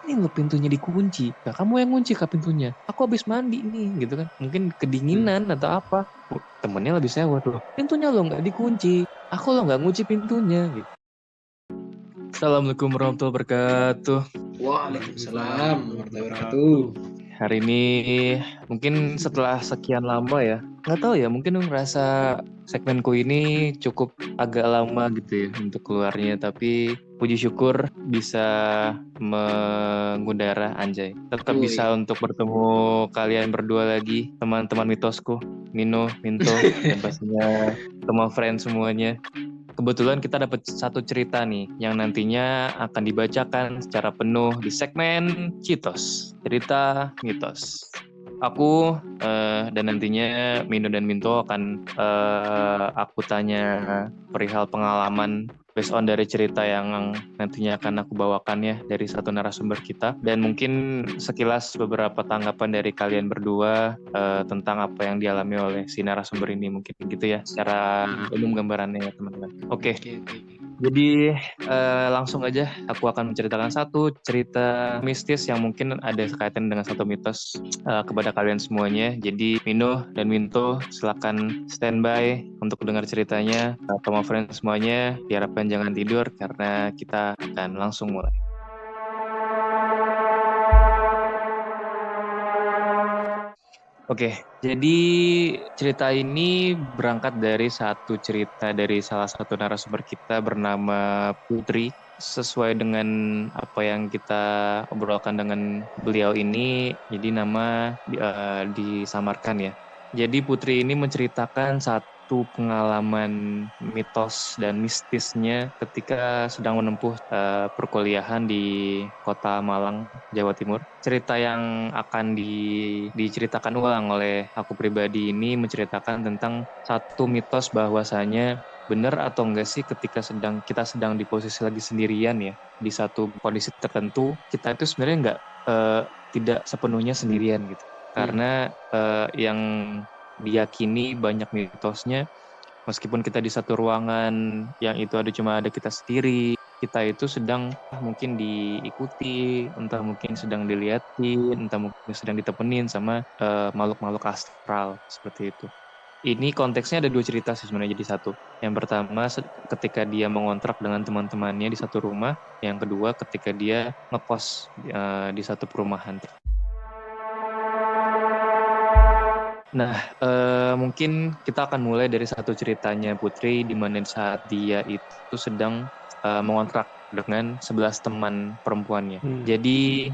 ini lo pintunya dikunci. Nah, kamu yang kunci kah pintunya? Aku habis mandi nih, gitu kan. Mungkin kedinginan atau apa. Temennya lebih sewot loh. Pintunya lo nggak dikunci. Aku lo nggak ngunci pintunya. Gitu. Assalamualaikum warahmatullahi wabarakatuh. Waalaikumsalam warahmatullahi wabarakatuh. Hari ini mungkin setelah sekian lama ya, nggak tahu ya, mungkin ngerasa segmenku ini cukup agak lama gitu ya untuk keluarnya, tapi puji syukur bisa mengudara anjay. Tetap bisa Woi. untuk bertemu kalian berdua lagi, teman-teman mitosku, Mino, Minto, dan pastinya teman friend semuanya. Kebetulan kita dapat satu cerita nih yang nantinya akan dibacakan secara penuh di segmen Citos, cerita mitos. Aku dan nantinya Mino dan Minto akan aku tanya perihal pengalaman based on dari cerita yang nantinya akan aku bawakan ya dari satu narasumber kita, dan mungkin sekilas beberapa tanggapan dari kalian berdua tentang apa yang dialami oleh si narasumber ini, mungkin gitu ya secara umum gambarannya ya teman-teman. Oke. Oke. Jadi langsung aja aku akan menceritakan satu cerita mistis yang mungkin ada kaitan dengan satu mitos kepada kalian semuanya. Jadi Mino dan Minto silakan standby untuk dengar ceritanya. Sama friends semuanya diharapkan jangan tidur karena kita akan langsung mulai. Oke, jadi cerita ini berangkat dari satu cerita dari salah satu narasumber kita bernama Putri. Sesuai dengan apa yang kita obrolkan dengan beliau ini, jadi nama disamarkan ya. Jadi Putri ini menceritakan satu pengalaman mitos dan mistisnya ketika sedang menempuh perkuliahan di kota Malang, Jawa Timur. Cerita yang akan diceritakan ulang oleh aku pribadi ini menceritakan tentang satu mitos bahwasanya benar atau enggak sih ketika kita sedang di posisi lagi sendirian ya di satu kondisi tertentu, kita itu sebenarnya enggak tidak sepenuhnya sendirian gitu. Karena yang diyakini banyak mitosnya, meskipun kita di satu ruangan yang itu cuma ada kita sendiri, kita itu sedang mungkin diikuti, entah mungkin sedang dilihatin, entah mungkin sedang ditemenin sama makhluk-makhluk astral seperti itu. Ini konteksnya ada dua cerita sih sebenarnya jadi satu. Yang pertama ketika dia mengontrak dengan teman-temannya di satu rumah, yang kedua ketika dia ngekos di satu perumahan. Nah, mungkin kita akan mulai dari satu ceritanya Putri, di mana saat dia itu sedang mengontrak dengan 11 teman perempuannya. Jadi,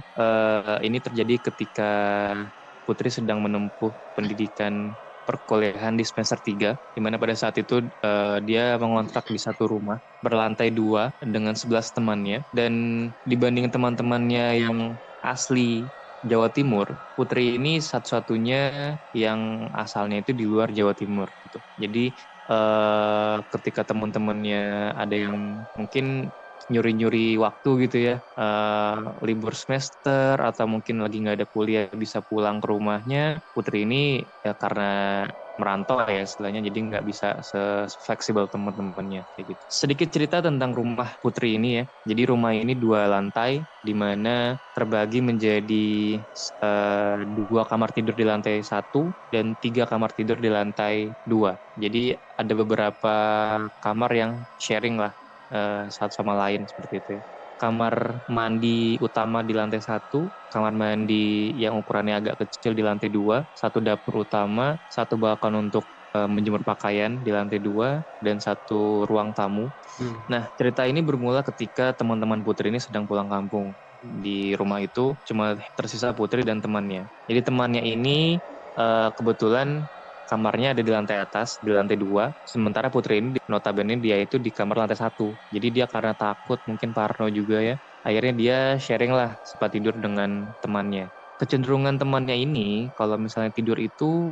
ini terjadi ketika Putri sedang menempuh pendidikan perkuliahan di semester 3, di mana pada saat itu dia mengontrak di satu rumah berlantai 2 dengan 11 temannya, dan dibanding teman-temannya yang asli Jawa Timur, Putri ini satu-satunya yang asalnya itu di luar Jawa Timur gitu. Jadi ketika teman-temannya ada yang mungkin nyuri-nyuri waktu gitu ya, libur semester atau mungkin lagi nggak ada kuliah bisa pulang ke rumahnya, Putri ini ya karena merantau ya istilahnya, jadi nggak bisa se-fleksibel teman-temannya kayak gitu. Sedikit cerita tentang rumah Putri ini ya. Jadi rumah ini 2 lantai, di mana terbagi menjadi 2 kamar tidur di lantai 1 dan 3 kamar tidur di lantai 2. Jadi ada beberapa kamar yang sharing lah satu sama lain seperti itu ya. Kamar mandi utama di lantai 1, kamar mandi yang ukurannya agak kecil di lantai 2, satu dapur utama, satu balkon untuk menjemur pakaian di lantai 2, dan satu ruang tamu. Nah, cerita ini bermula ketika teman-teman Putri ini sedang pulang kampung. Di rumah itu cuma tersisa Putri dan temannya. Jadi temannya ini kebetulan kamarnya ada di lantai atas, di lantai 2. Sementara Putri ini notabene dia itu di kamar lantai 1. Jadi dia karena takut, mungkin parno juga ya, akhirnya dia sharing lah sempat tidur dengan temannya. Kecenderungan temannya ini kalau misalnya tidur itu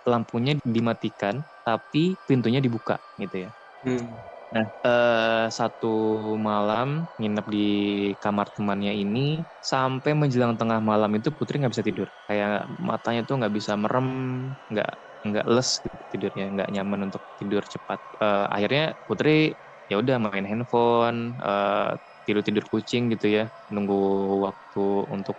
lampunya dimatikan, tapi pintunya dibuka gitu ya. Nah, satu malam nginep di kamar temannya ini, sampai menjelang tengah malam itu Putri nggak bisa tidur. Kayak matanya tuh nggak bisa merem, nggak les gitu tidurnya, nggak nyaman untuk tidur cepat. Akhirnya Putri ya udah main handphone, tidur kucing gitu ya, nunggu waktu untuk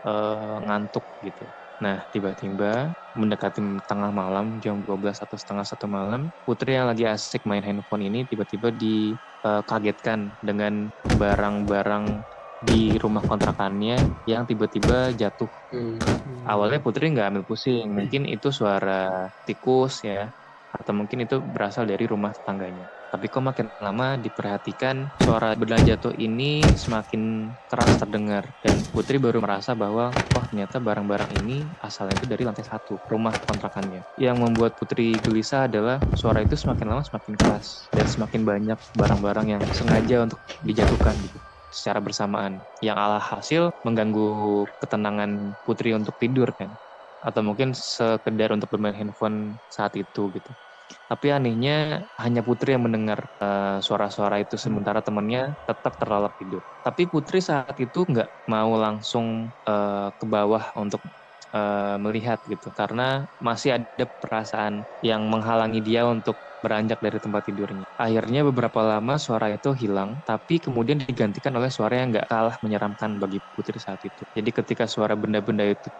ngantuk gitu. Nah, tiba-tiba mendekati tengah malam, jam 12 atau setengah 1 malam, Putri yang lagi asik main handphone ini tiba-tiba dikagetkan dengan barang-barang di rumah kontrakannya yang tiba-tiba jatuh. Awalnya Putri nggak ambil pusing, mungkin itu suara tikus ya, atau mungkin itu berasal dari rumah tetangganya. Tapi kok makin lama diperhatikan, suara benda jatuh ini semakin keras terdengar. Dan Putri baru merasa bahwa, wah ternyata barang-barang ini asalnya itu dari lantai 1, rumah kontrakannya. Yang membuat Putri gelisah adalah suara itu semakin lama semakin keras. Dan semakin banyak barang-barang yang sengaja untuk dijatuhkan gitu secara bersamaan, yang alhasil mengganggu ketenangan Putri untuk tidur kan, atau mungkin sekedar untuk bermain handphone saat itu gitu. Tapi anehnya hanya Putri yang mendengar suara-suara itu, sementara temannya tetap terlelap tidur. Tapi Putri saat itu nggak mau langsung ke bawah untuk melihat gitu, karena masih ada perasaan yang menghalangi dia untuk beranjak dari tempat tidurnya. Akhirnya beberapa lama suara itu hilang, tapi kemudian digantikan oleh suara yang nggak kalah menyeramkan bagi Putri saat itu. Jadi ketika suara benda-benda itu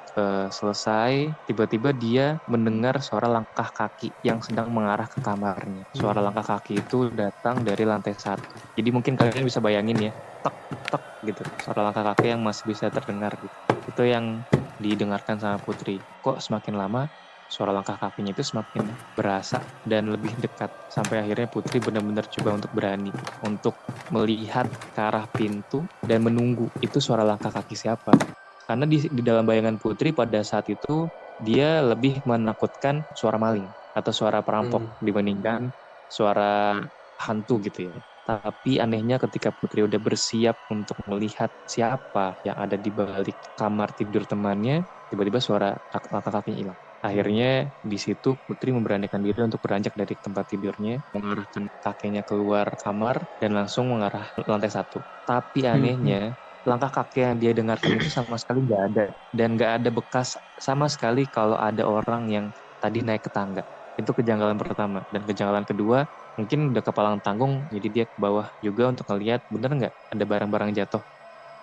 selesai, tiba-tiba dia mendengar suara langkah kaki yang sedang mengarah ke kamarnya. Suara langkah kaki itu datang dari lantai 1. Jadi mungkin kalian bisa bayangin ya, tek tek gitu, suara langkah kaki yang masih bisa terdengar gitu. Itu yang didengarkan sama Putri. Kok semakin lama suara langkah kakinya itu semakin berasa dan lebih dekat, sampai akhirnya Putri benar-benar coba untuk berani untuk melihat ke arah pintu dan menunggu itu suara langkah kaki siapa. Karena di dalam bayangan Putri pada saat itu dia lebih menakutkan suara maling atau suara perampok dibandingkan suara hantu gitu ya. Tapi anehnya ketika Putri udah bersiap untuk melihat siapa yang ada di balik kamar tidur temannya, tiba-tiba suara langkah kakinya hilang. Akhirnya di situ Putri memberanikan diri untuk beranjak dari tempat tidurnya, mengarahkan kakinya keluar kamar dan langsung mengarah lantai 1. Tapi anehnya langkah kaki yang dia dengarkan itu sama sekali nggak ada, dan nggak ada bekas sama sekali kalau ada orang yang tadi naik ke tangga. Itu kejanggalan pertama. Dan kejanggalan kedua, mungkin udah kepalang tanggung, jadi dia ke bawah juga untuk ngeliat bener nggak ada barang-barang jatuh.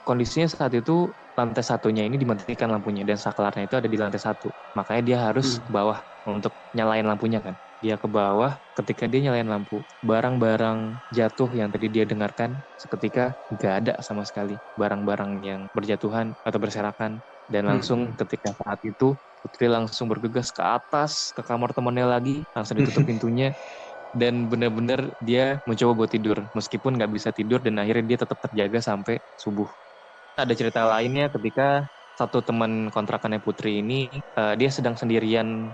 Kondisinya saat itu lantai 1-nya ini dimatikan lampunya dan saklarnya itu ada di lantai 1. Makanya dia harus ke bawah untuk nyalain lampunya kan. Dia ke bawah, ketika dia nyalain lampu, barang-barang jatuh yang tadi dia dengarkan seketika nggak ada sama sekali. Barang-barang yang berjatuhan atau berserakan. Dan langsung ketika saat itu, Putri langsung bergegas ke atas, ke kamar temannya lagi, langsung ditutup pintunya. Dan benar-benar dia mencoba buat tidur, meskipun nggak bisa tidur, dan akhirnya dia tetap terjaga sampai subuh. Ada cerita lainnya ketika satu teman kontrakannya Putri ini, dia sedang sendirian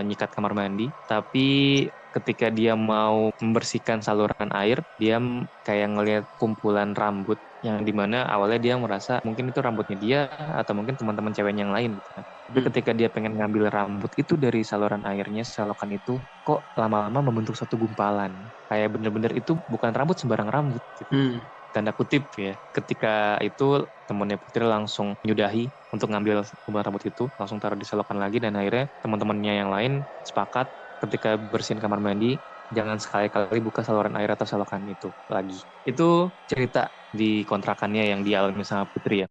nyikat kamar mandi, tapi ketika dia mau membersihkan saluran air, dia kayak ngelihat kumpulan rambut yang dimana awalnya dia merasa mungkin itu rambutnya dia atau mungkin teman-teman ceweknya yang lain gitu kan. Tapi ketika dia pengen ngambil rambut itu dari saluran airnya, selokan itu kok lama-lama membentuk suatu gumpalan. Kayak bener-bener itu bukan rambut sembarang rambut gitu. Tanda kutip ya. Ketika itu temannya Putri langsung menyudahi untuk ngambil gumpalan rambut itu, langsung taruh di selokan lagi, dan akhirnya teman-temannya yang lain sepakat ketika bersihin kamar mandi, jangan sekali-kali buka saluran air atau selokan itu lagi. Itu cerita di kontrakannya yang dialami sama Putri ya.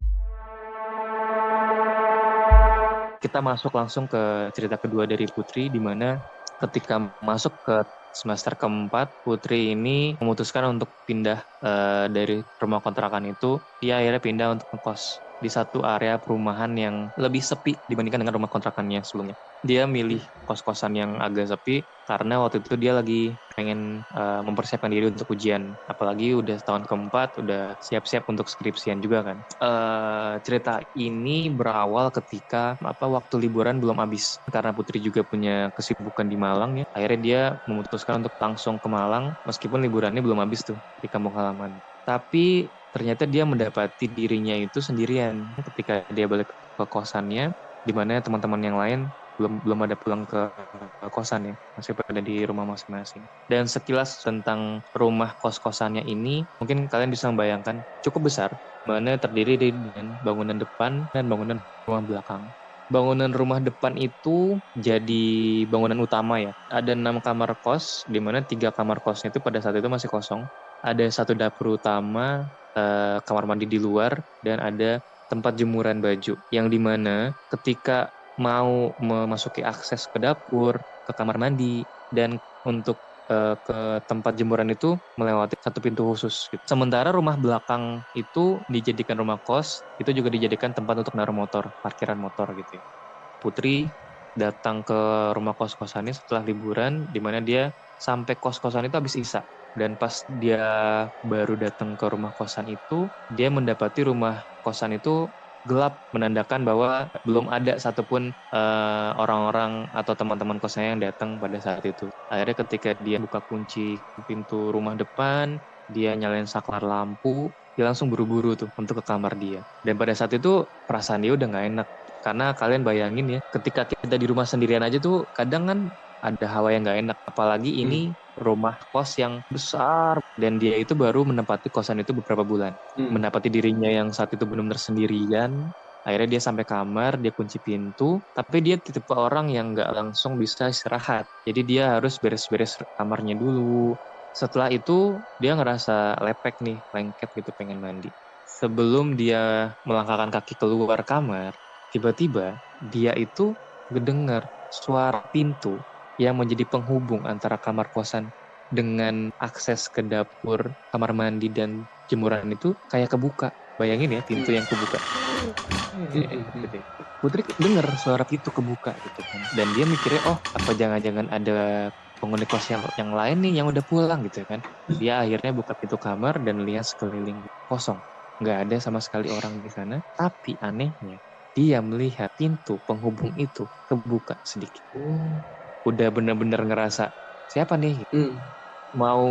Kita masuk langsung ke cerita kedua dari Putri, di mana ketika masuk ke semester keempat, Putri ini memutuskan untuk pindah dari rumah kontrakan itu. Dia akhirnya pindah untuk ngekos di satu area perumahan yang lebih sepi dibandingkan dengan rumah kontrakannya sebelumnya. Dia milih kos-kosan yang agak sepi karena waktu itu dia lagi pengen mempersiapkan diri untuk ujian. Apalagi udah tahun keempat, udah siap-siap untuk skripsian juga kan. Cerita ini berawal ketika waktu liburan belum habis. Karena Putri juga punya kesibukan di Malang ya. Akhirnya dia memutuskan untuk langsung ke Malang meskipun liburannya belum habis tuh di kampung halaman. Tapi ternyata dia mendapati dirinya itu sendirian ketika dia balik ke kosannya, di mana teman-teman yang lain belum ada pulang ke kosan ya, masih pada di rumah masing-masing. Dan sekilas tentang rumah kos-kosannya ini, mungkin kalian bisa membayangkan cukup besar, mana terdiri dengan bangunan depan dan bangunan rumah belakang. Bangunan rumah depan itu jadi bangunan utama ya. Ada 6 kamar kos, di mana 3 kamar kosnya itu pada saat itu masih kosong. Ada 1 dapur utama, kamar mandi di luar dan ada tempat jemuran baju yang dimana ketika mau memasuki akses ke dapur, ke kamar mandi dan untuk ke tempat jemuran itu melewati satu pintu khusus gitu. Sementara rumah belakang itu dijadikan rumah kos, itu juga dijadikan tempat untuk naruh motor, parkiran motor gitu ya. Putri datang ke rumah kos-kosannya setelah liburan, di mana dia sampai kos-kosan itu habis isya. Dan pas dia baru datang ke rumah kosan itu, dia mendapati rumah kosan itu gelap, menandakan bahwa belum ada satupun orang-orang atau teman-teman kosnya yang datang pada saat itu. Akhirnya ketika dia buka kunci pintu rumah depan, dia nyalain saklar lampu, dia langsung buru-buru tuh untuk ke kamar dia. Dan pada saat itu perasaan dia udah nggak enak. Karena kalian bayangin ya, ketika kita di rumah sendirian aja tuh kadang kan ada hawa yang nggak enak. Apalagi ini rumah kos yang besar dan dia itu baru menempati kosan itu beberapa bulan. Mendapati dirinya yang saat itu benar-benar sendirian. Akhirnya dia sampai kamar, dia kunci pintu, tapi dia tipe orang yang nggak langsung bisa istirahat. Jadi dia harus beres-beres kamarnya dulu. Setelah itu dia ngerasa lepek nih, lengket gitu pengen mandi. Sebelum dia melangkahkan kaki keluar kamar, tiba-tiba dia itu mendengar suara pintu yang menjadi penghubung antara kamar kosan dengan akses ke dapur, kamar mandi, dan jemuran itu kayak kebuka. Bayangin ya, pintu yang kebuka. Putri dengar suara pintu kebuka gitu kan. Dan dia mikirnya, oh apa jangan-jangan ada penghuni kos yang lain nih yang udah pulang gitu kan. Dia akhirnya buka pintu kamar dan lihat sekeliling kosong. Nggak ada sama sekali orang di sana. Tapi anehnya, dia melihat pintu penghubung itu kebuka sedikit. Udah bener-bener ngerasa, siapa nih? Mau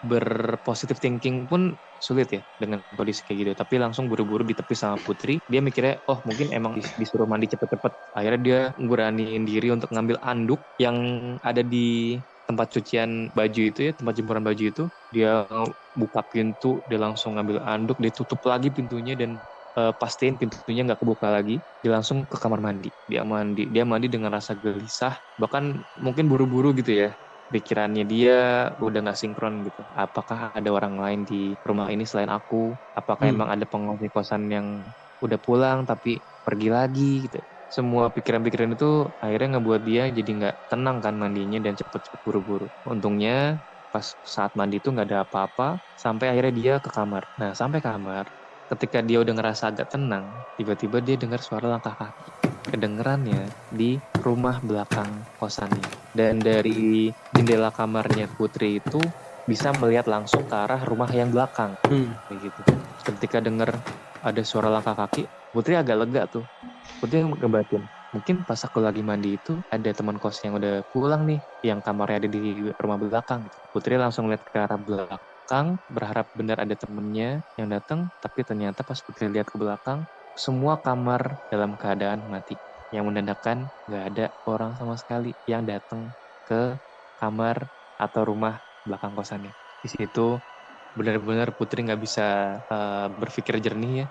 berpositive thinking pun sulit ya dengan kondisi kayak gitu. Tapi langsung buru-buru ditepis sama Putri. Dia mikirnya, oh mungkin emang disuruh mandi cepet-cepet. Akhirnya dia beraniin diri untuk ngambil anduk yang ada di tempat cucian baju itu ya, tempat jemuran baju itu. Dia buka pintu, dia langsung ngambil anduk, dia tutup lagi pintunya dan pastiin pintunya nggak kebuka lagi. Dia langsung ke kamar mandi. Dia mandi dengan rasa gelisah, bahkan mungkin buru-buru gitu ya. Pikirannya dia udah nggak sinkron gitu. Apakah ada orang lain di rumah ini selain aku? Apakah emang ada penghuni kosan yang udah pulang tapi pergi lagi gitu? Semua pikiran-pikiran itu akhirnya ngebuat dia jadi nggak tenang kan mandinya dan cepet-cepet buru-buru. Untungnya pas saat mandi itu nggak ada apa-apa sampai akhirnya dia ke kamar. Nah sampai kamar, ketika dia udah ngerasa agak tenang, tiba-tiba dia dengar suara langkah kaki. Kedengerannya di rumah belakang kosannya. Dan dari jendela kamarnya Putri itu bisa melihat langsung ke arah rumah yang belakang. Kayak gitu. Ketika dengar ada suara langkah kaki, Putri agak lega tuh. Putri ngebatin, mungkin pas aku lagi mandi itu ada teman kos yang udah pulang nih, yang kamarnya ada di rumah belakang. Putri langsung lihat ke arah belakang, berharap benar ada temennya yang datang, tapi ternyata pas Putri lihat ke belakang, semua kamar dalam keadaan mati, yang menandakan nggak ada orang sama sekali yang datang ke kamar atau rumah belakang kosannya. Di situ benar-benar Putri nggak bisa berpikir jernih ya,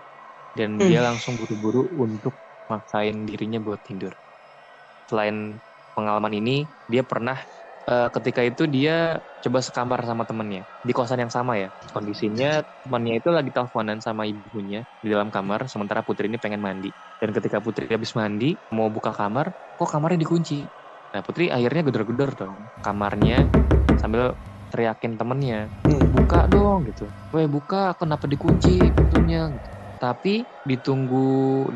dan dia langsung buru-buru untuk maksain dirinya buat tidur. Selain pengalaman ini, dia pernah ketika itu dia coba sekamar sama temennya di kosan yang sama ya. Kondisinya temannya itu lagi teleponan sama ibunya di dalam kamar, sementara Putri ini pengen mandi. Dan ketika Putri habis mandi mau buka kamar, kok kamarnya dikunci. Nah Putri akhirnya gedor-gedor dong kamarnya sambil teriakin temennya, buka dong gitu. Weh buka, kenapa dikunci pintunya? Gitu. Tapi ditunggu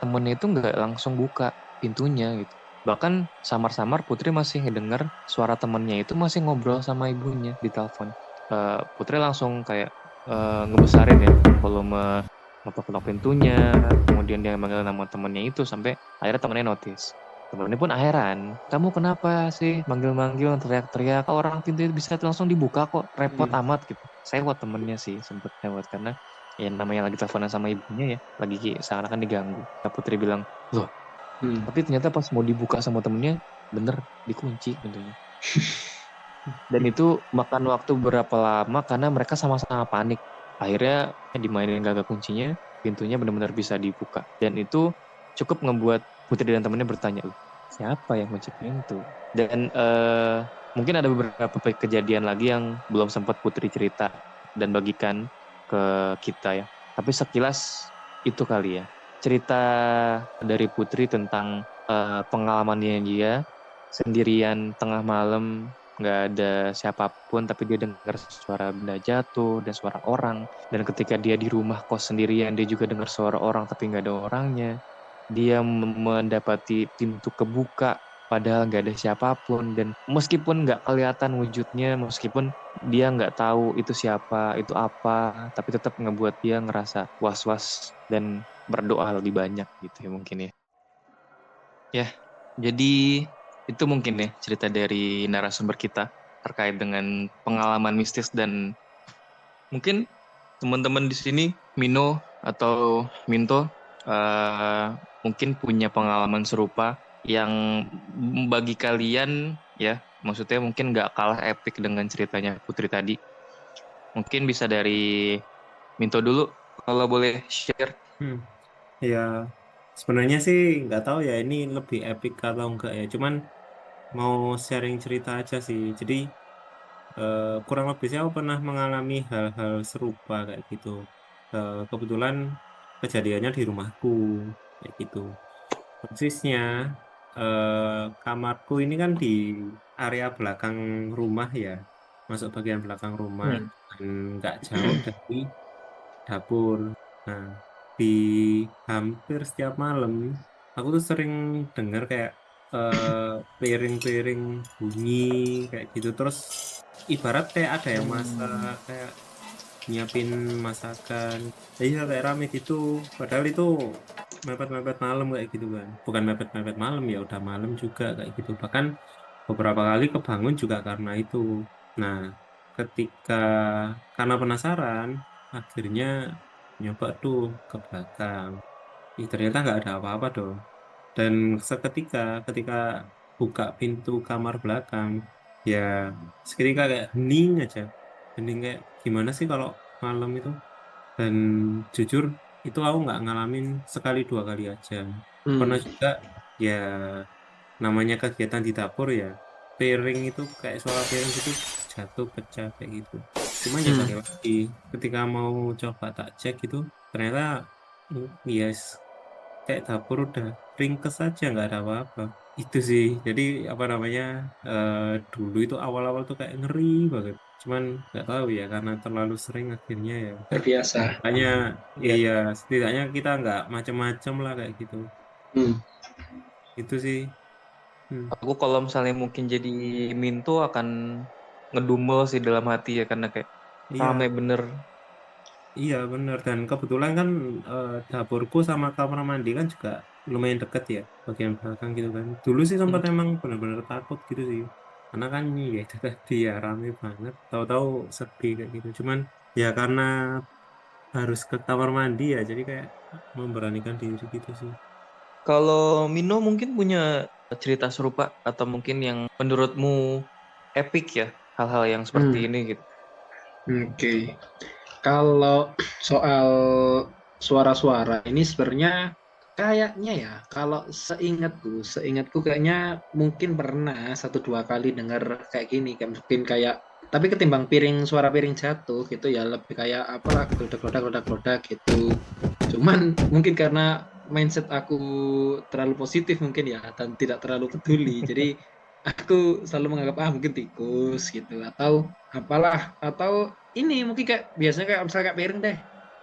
temennya itu nggak langsung buka pintunya gitu. Bahkan samar-samar Putri masih ngedengar suara temennya itu masih ngobrol sama ibunya di telepon. Putri langsung kayak ngebesarin ya volume ngetok-ngetok pintunya, kemudian dia manggil nama temennya itu sampai akhirnya temennya notice. Temennya pun heran, kamu kenapa sih manggil-manggil, teriak-teriak, orang pintu bisa langsung dibuka kok, repot amat gitu. Sewot temennya sih, sempet sewot karena ya namanya lagi teleponan sama ibunya ya, lagi seakan-akan diganggu. Putri bilang, loh, tapi ternyata pas mau dibuka sama temennya, bener dikunci pintunya. Dan itu makan waktu berapa lama karena mereka sama-sama panik. Akhirnya dimainin gagak kuncinya, pintunya benar-benar bisa dibuka. Dan itu cukup ngebuat Putri dan temennya bertanya, siapa yang kunci pintu? Dan mungkin ada beberapa kejadian lagi yang belum sempat Putri cerita dan bagikan ke kita ya. Tapi sekilas itu kali ya. Cerita dari Putri tentang pengalamannya dia sendirian tengah malam, nggak ada siapapun, tapi dia dengar suara benda jatuh dan suara orang. Dan ketika dia di rumah kos sendirian, dia juga dengar suara orang tapi nggak ada orangnya. Dia mendapati pintu kebuka, padahal nggak ada siapapun. Dan meskipun nggak kelihatan wujudnya, meskipun dia nggak tahu itu siapa, itu apa, tapi tetap ngebuat dia ngerasa was-was dan berdoa lebih banyak gitu ya mungkin ya. Ya, jadi itu mungkin ya cerita dari narasumber kita terkait dengan pengalaman mistis dan mungkin teman-teman di sini Mino atau Minto mungkin punya pengalaman serupa yang bagi kalian ya maksudnya mungkin nggak kalah epic dengan ceritanya Putri tadi. Mungkin bisa dari Minto dulu kalau boleh share. Hmm. Ya, sebenarnya sih nggak tahu ya ini lebih epic atau enggak ya. Cuman mau sharing cerita aja sih. Jadi kurang lebih sih aku pernah mengalami hal-hal serupa kayak gitu. Kebetulan kejadiannya di rumahku kayak gitu. Persisnya kamarku ini kan di area belakang rumah ya, masuk bagian belakang rumah dan nggak jauh dari dapur. Nah, di hampir setiap malam aku tuh sering dengar kayak piring-piring bunyi kayak gitu. Terus ibarat kayak ada yang masak, kayak nyiapin masakan. Iya kayak rame gitu. Padahal itu mepet-mepet malam kayak gitu kan. Bukan mepet-mepet malam ya, udah malam juga kayak gitu. Bahkan beberapa kali kebangun juga karena itu. Nah, ketika karena penasaran, akhirnya nyoba tuh ke belakang. Ih, ternyata nggak ada apa-apa dong. Dan seketika ketika buka pintu kamar belakang, ya seketika kayak hening aja. Hening kayak gimana sih kalau malam itu? Dan jujur itu aku nggak ngalamin sekali dua kali aja. Pernah Hmm. juga ya namanya kegiatan di dapur ya. Piring itu kayak suara piring gitu jatuh pecah kayak gitu. Cuma ya Hmm. balik lagi ketika mau coba tak cek itu ternyata yes kayak dapur udah ringkes aja nggak ada apa-apa itu sih jadi apa namanya dulu itu awal-awal tuh kayak ngeri banget cuman nggak tahu ya karena terlalu sering akhirnya ya Terbiasa. hanya Iya. iya setidaknya kita nggak macem-macem lah kayak gitu Hmm. itu sih. Hmm. Aku kalau misalnya mungkin jadi Minto akan ngedumel sih dalam hati ya karena kayak rame Iya bener. iya bener dan kebetulan kan dapurku sama kamar mandi kan juga lumayan deket ya bagian belakang gitu kan dulu sih sempat Hmm. emang bener-bener takut gitu sih karena kan ya itu tadi ya rame banget tahu-tahu sepi kayak gitu cuman ya karena harus ke kamar mandi ya jadi kayak memberanikan diri gitu sih. Kalau Mino mungkin punya cerita serupa atau mungkin yang menurutmu epic ya hal-hal yang Hmm. seperti ini gitu. Oke. Kalau soal suara-suara ini sebenarnya kayaknya ya, kalau seingatku kayaknya mungkin pernah satu dua kali dengar kayak gini, kayak mungkin kayak tapi ketimbang suara piring jatuh gitu ya lebih kayak apalah geledak-geledak gitu. Cuman mungkin karena mindset aku terlalu positif mungkin ya dan tidak terlalu peduli. Jadi aku selalu menganggap mungkin tikus gitu atau apalah atau ini mungkin kayak biasanya kayak misalnya kayak piring deh.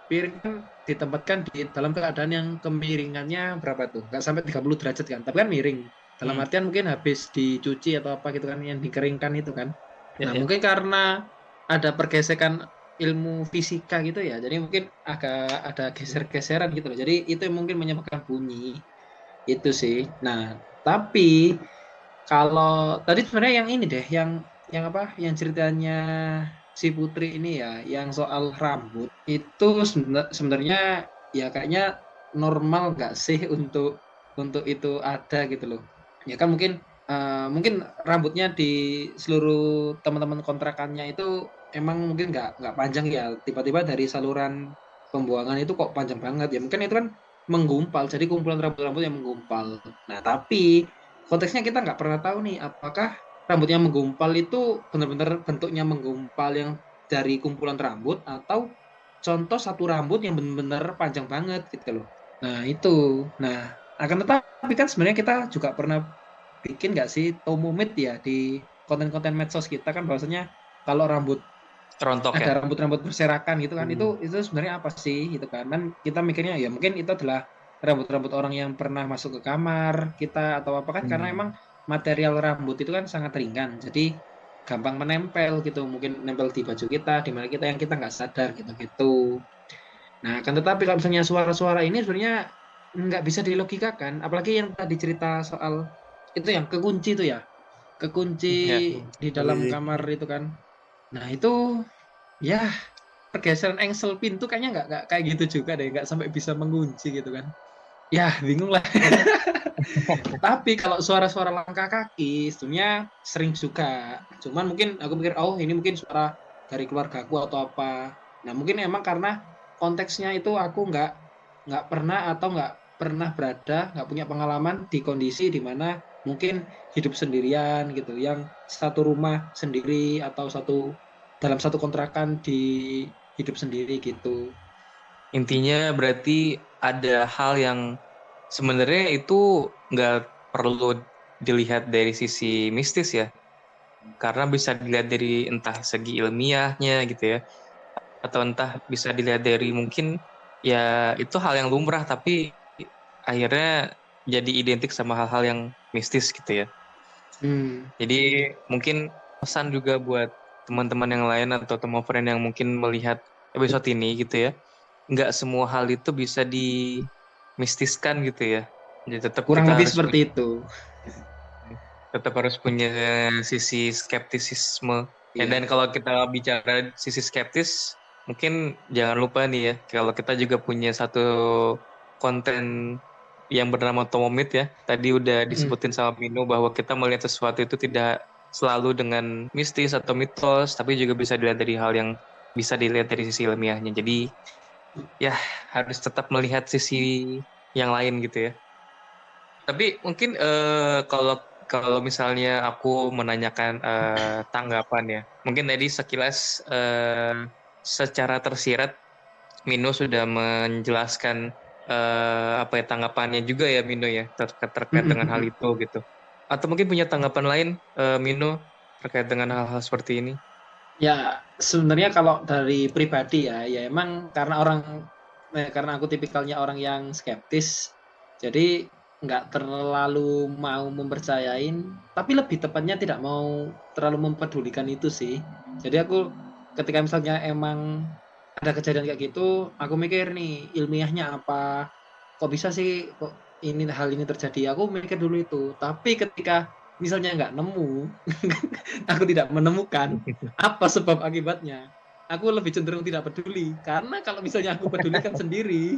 Piring kan ditempatkan di dalam keadaan yang kemiringannya berapa tuh? Nggak sampai 30 derajat kan, tapi kan miring. Dalam Hmm. artian mungkin habis dicuci atau apa gitu kan yang dikeringkan itu kan. Ya, Nah, ya. mungkin karena ada pergesekan ilmu fisika gitu ya. Jadi mungkin agak ada geser-geseran gitu loh. Jadi itu yang mungkin menyebabkan bunyi itu sih. Nah, tapi kalau tadi sebenarnya yang ini deh, yang apa? Yang ceritanya si Putri ini ya, yang soal rambut itu sebenarnya ya kayaknya normal nggak sih untuk itu ada gitu loh. Ya kan mungkin rambutnya di seluruh teman-teman kontrakannya itu emang mungkin nggak panjang ya. Tiba-tiba dari saluran pembuangan itu kok panjang banget ya. Mungkin itu kan menggumpal, jadi kumpulan rambut-rambut yang menggumpal. Nah, tapi konteksnya kita nggak pernah tahu nih apakah rambut yang menggumpal itu benar-benar bentuknya menggumpal yang dari kumpulan rambut atau contoh satu rambut yang benar-benar panjang banget gitu loh. Nah itu, nah akan tetapi kan sebenarnya kita juga pernah bikin nggak sih tomomit ya di konten-konten medsos kita kan bahwasanya kalau rambut Rontok ya. ada rambut-rambut berserakan gitu kan, Hmm. itu sebenarnya apa sih gitu kan kita mikirnya ya mungkin itu adalah rambut-rambut orang yang pernah masuk ke kamar kita atau apa kan, karena emang material rambut itu kan sangat ringan, jadi gampang menempel gitu, mungkin nempel di baju kita, di mana kita yang kita nggak sadar gitu. Nah kan tetapi kalau misalnya suara-suara ini sebenarnya nggak bisa dilogikakan, apalagi yang tadi cerita soal itu yang kekunci itu ya, kekunci Ya. di dalam kamar itu kan. Nah itu ya pergeseran engsel pintu kayaknya nggak kayak gitu juga deh, nggak sampai bisa mengunci gitu kan. Ya bingung lah. Tapi kalau suara-suara langkah kaki sebenarnya sering juga. Cuman mungkin aku pikir oh ini mungkin suara dari keluargaku atau apa. Nah mungkin emang karena konteksnya itu aku nggak pernah atau nggak pernah berada, nggak punya pengalaman di kondisi di mana mungkin hidup sendirian gitu, yang satu rumah sendiri atau dalam satu kontrakan di hidup sendiri gitu. Intinya berarti ada hal yang sebenarnya itu nggak perlu dilihat dari sisi mistis ya, karena bisa dilihat dari entah segi ilmiahnya gitu ya, atau entah bisa dilihat dari mungkin ya itu hal yang lumrah tapi akhirnya jadi identik sama hal-hal yang mistis gitu ya. Hmm. Jadi mungkin pesan juga buat teman-teman yang lain atau teman friend yang mungkin melihat episode ini gitu ya. Nggak semua hal itu bisa dimistiskan gitu ya. Jadi Kurang lebih seperti itu. tetap harus punya sisi skeptisisme. Ya, Iya. dan kalau kita bicara sisi skeptis, mungkin jangan lupa nih ya, kalau kita juga punya satu konten yang bernama Tomomit ya. Tadi udah Hmm. disebutin sama Mino bahwa kita melihat sesuatu itu tidak selalu dengan mistis atau mitos, tapi juga bisa dilihat dari hal yang bisa dilihat dari sisi ilmiahnya. Jadi ya harus tetap melihat sisi yang lain gitu ya. Tapi mungkin kalau kalau misalnya aku menanyakan tanggapan ya, mungkin tadi sekilas secara tersirat Mino sudah menjelaskan apa ya tanggapannya juga ya Mino ya terkait dengan hal itu gitu. Atau mungkin punya tanggapan lain Mino terkait dengan hal-hal seperti ini? Ya, sebenarnya kalau dari pribadi ya emang karena aku tipikalnya orang yang skeptis, jadi nggak terlalu mau mempercayain, tapi lebih tepatnya tidak mau terlalu mempedulikan itu sih. Jadi aku ketika misalnya emang ada kejadian kayak gitu, aku mikir nih ilmiahnya apa, kok bisa sih kok hal ini terjadi, aku mikir dulu itu. Tapi ketika misalnya nggak nemu, aku tidak menemukan apa sebab akibatnya, aku lebih cenderung tidak peduli, karena kalau misalnya aku pedulikan sendiri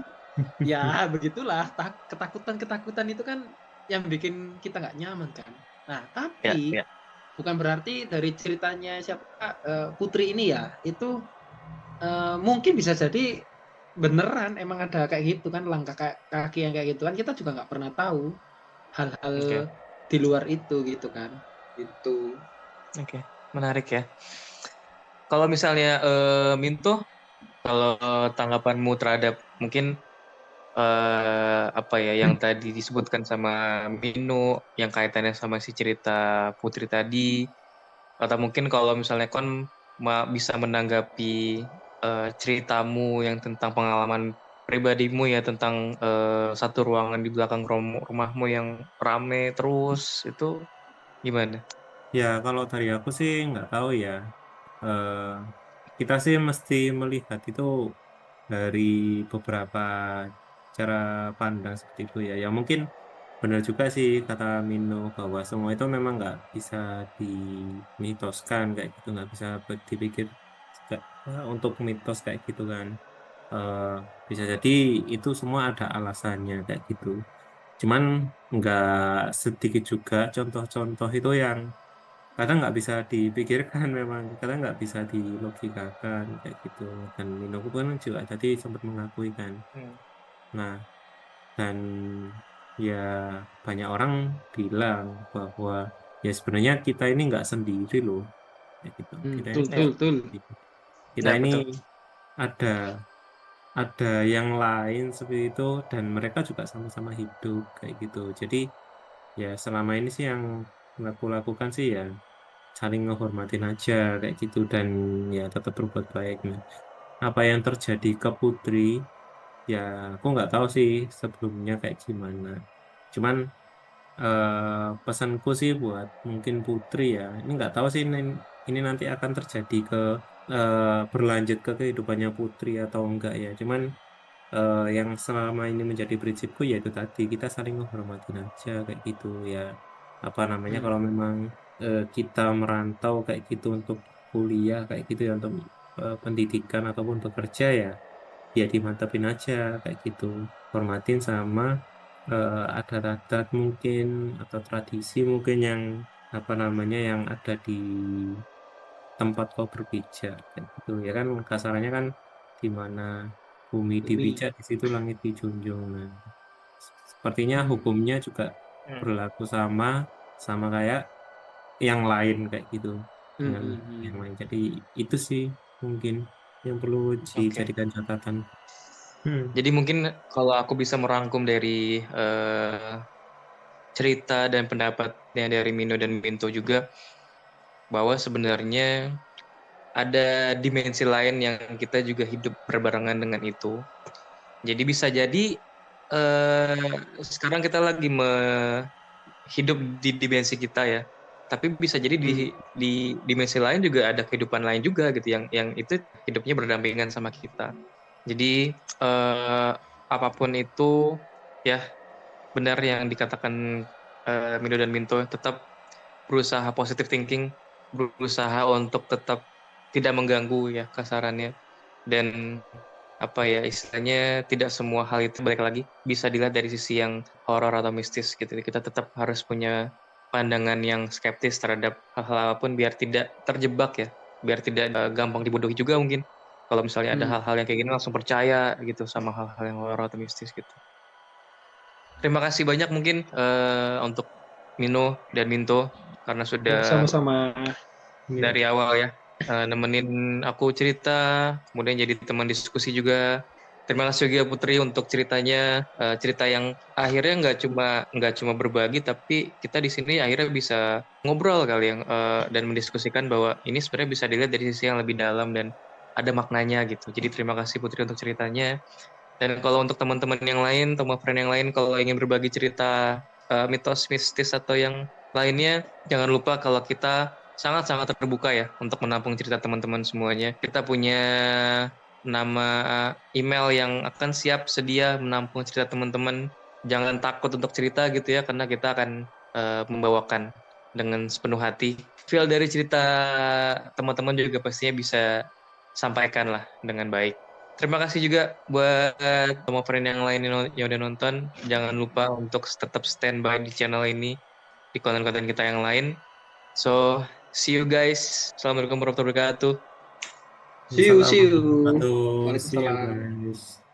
ya begitulah, ketakutan itu kan yang bikin kita nggak nyaman kan. Nah Ya, tapi ya. bukan berarti dari ceritanya siapa Putri ini ya itu mungkin bisa jadi beneran emang ada kayak gitu kan, langkah kaki yang kayak gitu kan, kita juga nggak pernah tahu Oke, hal-hal di luar itu gitu kan, itu. oke, menarik ya. Kalau misalnya Minto, kalau tanggapanmu terhadap mungkin apa ya yang tadi disebutkan sama Mino yang kaitannya sama si cerita Putri tadi, atau mungkin kalau misalnya kon bisa menanggapi ceritamu yang tentang pengalaman pribadimu ya tentang satu ruangan di belakang rumahmu yang rame terus itu gimana? Ya kalau dari aku sih nggak tahu ya. Eh, kita sih mesti melihat itu dari beberapa cara pandang seperti itu ya. Ya mungkin benar juga sih kata Mino bahwa semua itu memang nggak bisa dimitoskan kayak gitu, nggak bisa dipikir untuk mitos kayak gitu kan. Eh, bisa jadi itu semua ada alasannya kayak gitu. Cuman nggak sedikit juga contoh-contoh itu yang kadang nggak bisa dipikirkan memang kadang nggak bisa dilogikakan kayak gitu, dan Minoku pun juga tadi sempat mengakui kan. Hmm. Nah, dan ya banyak orang bilang bahwa ya sebenarnya kita ini nggak sendiri loh kayak gitu, kita ini Tul Ya, tul tul. kita ya ini betul. ada ada yang lain seperti itu dan mereka juga sama-sama hidup kayak gitu. Jadi ya selama ini sih yang aku lakukan sih ya saling ngehormatin aja kayak gitu dan ya tetap berbuat baik. Nah, apa yang terjadi ke Putri ya aku nggak tahu sih sebelumnya kayak gimana. Cuman pesanku sih buat mungkin Putri ya ini nggak tahu sih ini nanti akan terjadi ke berlanjut ke kehidupannya Putri atau enggak ya. Cuman yang selama ini menjadi prinsipku yaitu tadi kita saling menghormatin aja kayak gitu ya apa namanya Hmm. kalau memang kita merantau kayak gitu untuk kuliah kayak gitu ya untuk pendidikan ataupun bekerja ya ya dimantapin aja kayak gitu hormatin sama adat-adat mungkin atau tradisi mungkin yang apa namanya yang ada di tempat kau berpijak kayak gitu ya kan kasarannya kan di mana bumi Bumi. dipijak di situ langit dijunjung. Nah, sepertinya Hmm. hukumnya juga Hmm. berlaku sama sama kayak yang lain kayak gitu Hmm, dengan hmm, yang hmm. lain. Jadi itu sih mungkin yang perlu Oke. dijadikan catatan. Hmm. Jadi mungkin kalau aku bisa merangkum dari cerita dan pendapatnya dari Mino dan Minto juga, bahwa sebenarnya ada dimensi lain yang kita juga hidup berbarengan dengan itu. Jadi bisa jadi sekarang kita lagi hidup di dimensi kita ya. Tapi bisa jadi Hmm. di dimensi lain juga ada kehidupan lain juga gitu yang itu hidupnya berdampingan sama kita. Jadi apapun itu ya benar yang dikatakan Mido dan Minto, tetap berusaha positive thinking, berusaha untuk tetap tidak mengganggu ya kasarannya, dan apa ya istilahnya tidak semua hal itu balik lagi bisa dilihat dari sisi yang horor atau mistis gitu. Kita tetap harus punya pandangan yang skeptis terhadap hal-hal apapun biar tidak terjebak ya, biar tidak gampang dibodohi juga mungkin. Kalau misalnya ada Hmm. hal-hal yang kayak gini langsung percaya gitu sama hal-hal yang horor atau mistis gitu. Terima kasih banyak mungkin untuk Mino dan Minto karena Ya, sudah sama-sama. Ya. dari awal ya nemenin aku cerita, kemudian jadi teman diskusi juga. Terima kasih juga Putri untuk ceritanya, cerita yang akhirnya nggak cuma berbagi, tapi kita di sini akhirnya bisa ngobrol kali yang dan mendiskusikan bahwa ini sebenarnya bisa dilihat dari sisi yang lebih dalam dan ada maknanya gitu. Jadi terima kasih Putri untuk ceritanya. Dan kalau untuk teman-teman yang lain, teman friend yang lain, kalau ingin berbagi cerita mitos mistis atau yang lainnya, jangan lupa kalau kita sangat-sangat terbuka ya untuk menampung cerita teman-teman semuanya. Kita punya nama email yang akan siap sedia menampung cerita teman-teman. Jangan takut untuk cerita gitu ya, karena kita akan membawakan dengan sepenuh hati. Feel dari cerita teman-teman juga pastinya bisa sampaikan lah dengan baik. Terima kasih juga buat teman friend yang lain yang udah nonton. Jangan lupa untuk tetap standby di channel ini, di konten-konten kita yang lain. So, see you guys. Assalamualaikum warahmatullahi wabarakatuh. See you, see Assalamualaikum you. warahmatullahi wabarakatuh. See you Waalaikumsalam. guys.